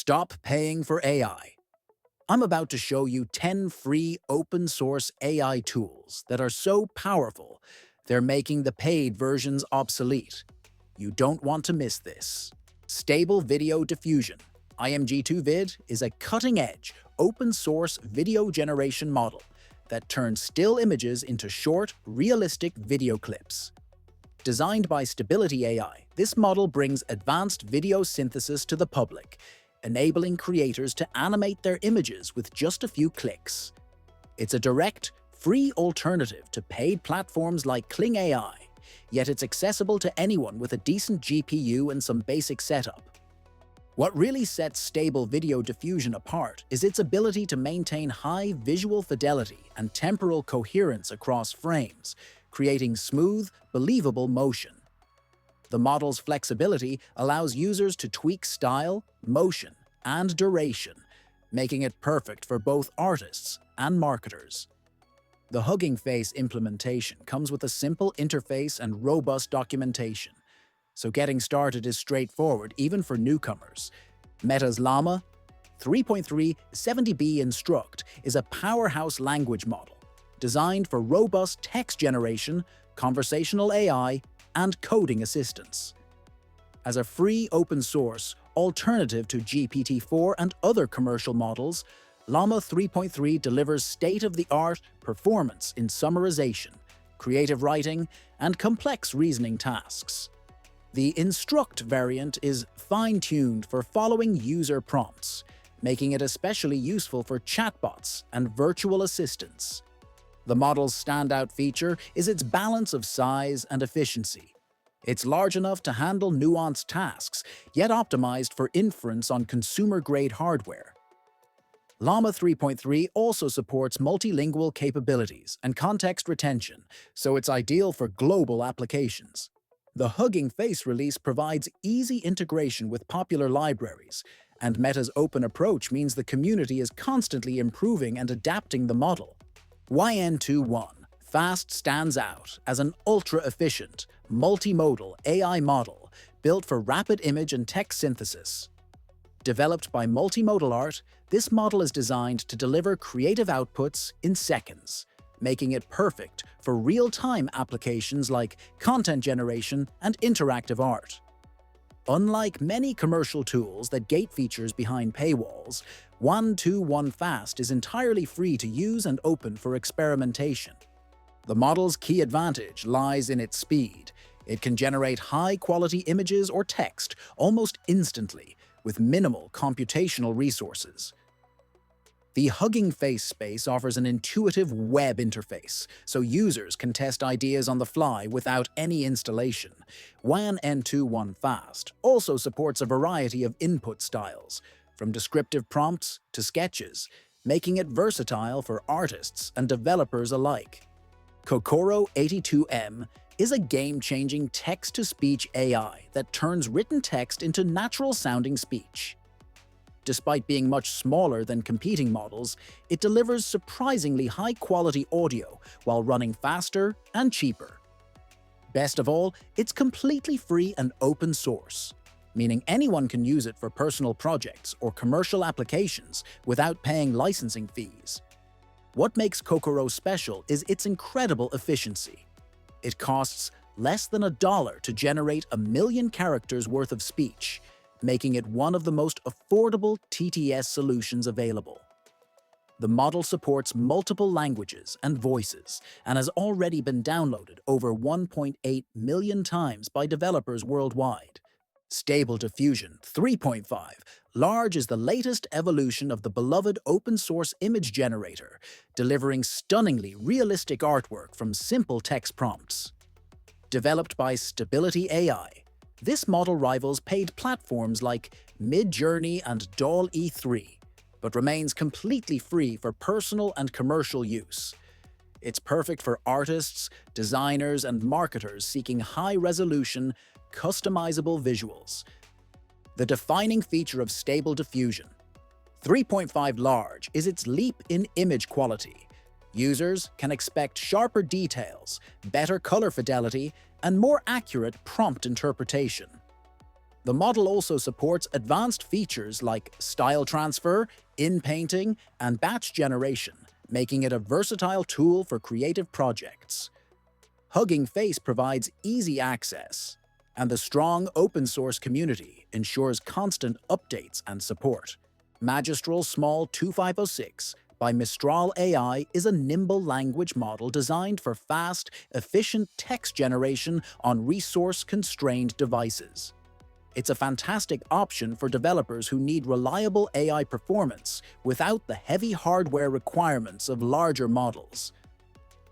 Stop paying for AI. I'm about to show you 10 free open-source AI tools that are so powerful, they're making the paid versions obsolete. You don't want to miss this. Stable Video Diffusion, IMG2Vid, is a cutting-edge, open-source video generation model that turns still images into short, realistic video clips. Designed by Stability AI, this model brings advanced video synthesis to the public, enabling creators to animate their images with just a few clicks. It's a direct, free alternative to paid platforms like Kling AI, yet it's accessible to anyone with a decent GPU and some basic setup. What really sets Stable Video Diffusion apart is its ability to maintain high visual fidelity and temporal coherence across frames, creating smooth, believable motion. The model's flexibility allows users to tweak style, motion, and duration, making it perfect for both artists and marketers. The Hugging Face implementation comes with a simple interface and robust documentation, so getting started is straightforward even for newcomers. Meta's Llama 3.3 70B Instruct is a powerhouse language model designed for robust text generation, conversational AI, and coding assistance. As a free open-source alternative to GPT-4 and other commercial models, Llama 3.3 delivers state-of-the-art performance in summarization, creative writing, and complex reasoning tasks. The Instruct variant is fine-tuned for following user prompts, making it especially useful for chatbots and virtual assistants. The model's standout feature is its balance of size and efficiency. It's large enough to handle nuanced tasks, yet optimized for inference on consumer-grade hardware. Llama 3.3 also supports multilingual capabilities and context retention, so it's ideal for global applications. The Hugging Face release provides easy integration with popular libraries, and Meta's open approach means the community is constantly improving and adapting the model. Quen Fast stands out as an ultra-efficient, multimodal AI model built for rapid image and text synthesis. Developed by Multimodal Art, this model is designed to deliver creative outputs in seconds, making it perfect for real-time applications like content generation and interactive art. Unlike many commercial tools that gate features behind paywalls, Fast is entirely free to use and open for experimentation. The model's key advantage lies in its speed. It can generate high-quality images or text almost instantly, with minimal computational resources. The Hugging Face space offers an intuitive web interface, so users can test ideas on the fly without any installation. Quen Fast also supports a variety of input styles, from descriptive prompts to sketches, making it versatile for artists and developers alike. Kokoro 82M is a game-changing text-to-speech AI that turns written text into natural-sounding speech. Despite being much smaller than competing models, it delivers surprisingly high-quality audio while running faster and cheaper. Best of all, it's completely free and open source, meaning anyone can use it for personal projects or commercial applications without paying licensing fees. What makes Kokoro special is its incredible efficiency. It costs less than $1 to generate 1 million characters worth of speech, making it one of the most affordable TTS solutions available. The model supports multiple languages and voices and has already been downloaded over 1.8 million times by developers worldwide. Stable Diffusion 3.5 Large is the latest evolution of the beloved open-source image generator, delivering stunningly realistic artwork from simple text prompts. Developed by Stability AI, this model rivals paid platforms like Midjourney and DALL-E3, but remains completely free for personal and commercial use. It's perfect for artists, designers, and marketers seeking high-resolution, customizable visuals. The defining feature of Stable Diffusion 3.5 Large is its leap in image quality. Users can expect sharper details, better color fidelity, and more accurate prompt interpretation. The model also supports advanced features like style transfer, in-painting, and batch generation, making it a versatile tool for creative projects. Hugging Face provides easy access, and the strong open-source community ensures constant updates and support. Magistral Small 2506 by Mistral AI is a nimble language model designed for fast, efficient text generation on resource-constrained devices. It's a fantastic option for developers who need reliable AI performance without the heavy hardware requirements of larger models.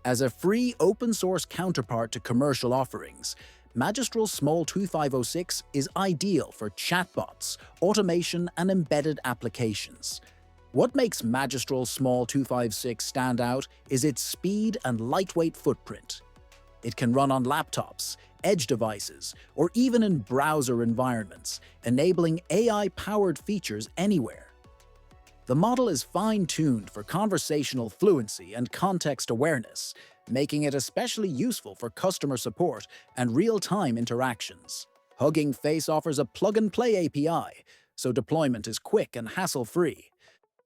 As a free open-source counterpart to commercial offerings, Magistral Small 2506 is ideal for chatbots, automation, and embedded applications. What makes Magistral Small 256 stand out is its speed and lightweight footprint. It can run on laptops, edge devices, or even in browser environments, enabling AI-powered features anywhere. The model is fine-tuned for conversational fluency and context awareness, making it especially useful for customer support and real-time interactions. Hugging Face offers a plug-and-play API, so deployment is quick and hassle-free.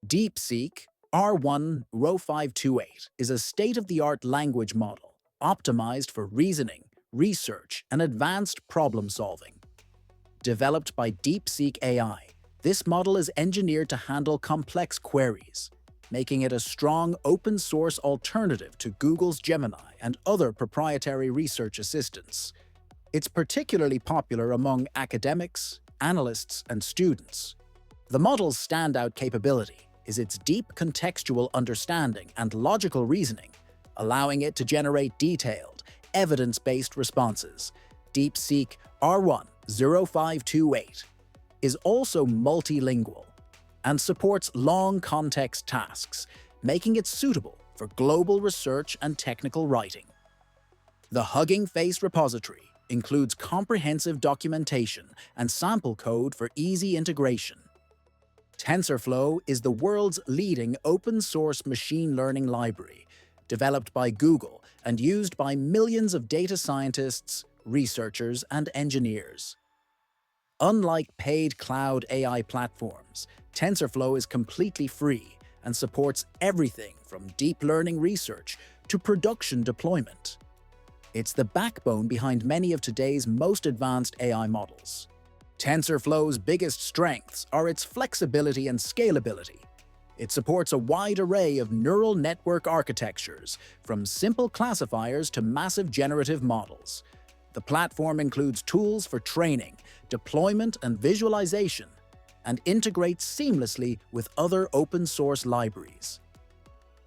Deepseek R1 Rho 528 is a state-of-the-art language model, optimized for reasoning, research, and advanced problem-solving. Developed by Deepseek AI, this model is engineered to handle complex queries, making it a strong open-source alternative to Google's Gemini and other proprietary research assistants. It's particularly popular among academics, analysts, and students. The model's standout capability is its deep contextual understanding and logical reasoning, allowing it to generate detailed, evidence-based responses. Deepseek R1 0528 is also multilingual and supports long context tasks, making it suitable for global research and technical writing. The Hugging Face repository includes comprehensive documentation and sample code for easy integration. TensorFlow is the world's leading open-source machine learning library, developed by Google and used by millions of data scientists, researchers, and engineers. Unlike paid cloud AI platforms, TensorFlow is completely free and supports everything from deep learning research to production deployment. It's the backbone behind many of today's most advanced AI models. TensorFlow's biggest strengths are its flexibility and scalability. It supports a wide array of neural network architectures, from simple classifiers to massive generative models. The platform includes tools for training, deployment, and visualization, and integrates seamlessly with other open-source libraries.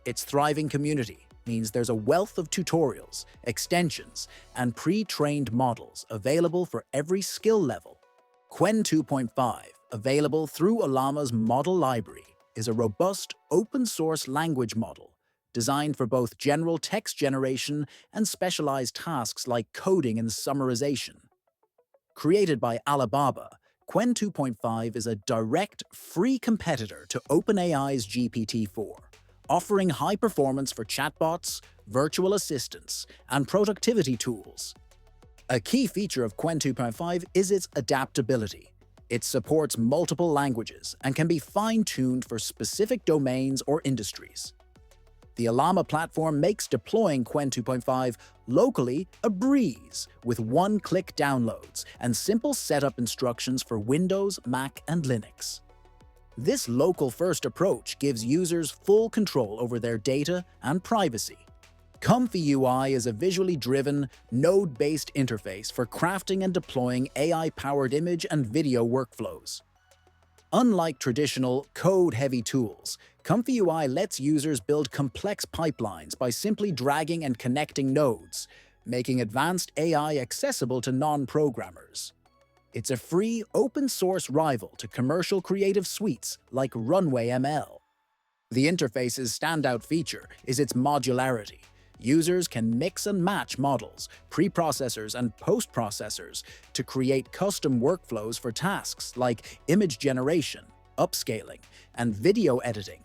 Its thriving community means there's a wealth of tutorials, extensions, and pre-trained models available for every skill level. Quen 2.5, available through Llama's model library, is a robust, open-source language model designed for both general text generation and specialized tasks like coding and summarization. Created by Alibaba, Quen 2.5 is a direct, free competitor to OpenAI's GPT-4, offering high performance for chatbots, virtual assistants, and productivity tools. A key feature of Quen 2.5 is its adaptability. It supports multiple languages and can be fine-tuned for specific domains or industries. The Llama platform makes deploying Quen 2.5 locally a breeze with one-click downloads and simple setup instructions for Windows, Mac, and Linux. This local-first approach gives users full control over their data and privacy. ComfyUI is a visually driven, node-based interface for crafting and deploying AI-powered image and video workflows. Unlike traditional, code-heavy tools, ComfyUI lets users build complex pipelines by simply dragging and connecting nodes, making advanced AI accessible to non-programmers. It's a free, open-source rival to commercial creative suites like Runway ML. The interface's standout feature is its modularity. Users can mix and match models, preprocessors, and post-processors to create custom workflows for tasks like image generation, upscaling, and video editing.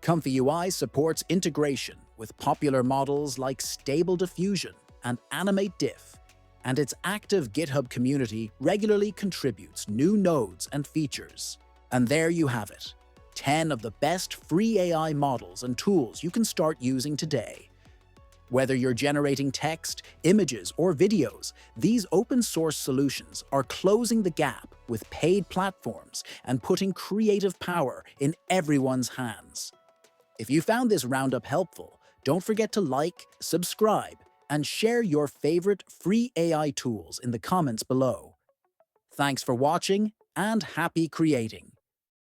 ComfyUI supports integration with popular models like Stable Diffusion and Animate Diff, and its active GitHub community regularly contributes new nodes and features. And there you have it, 10 of the best free AI models and tools you can start using today. Whether you're generating text, images, or videos, these open-source solutions are closing the gap with paid platforms and putting creative power in everyone's hands. If you found this roundup helpful, don't forget to like, subscribe, and share your favorite free AI tools in the comments below. Thanks for watching, and happy creating!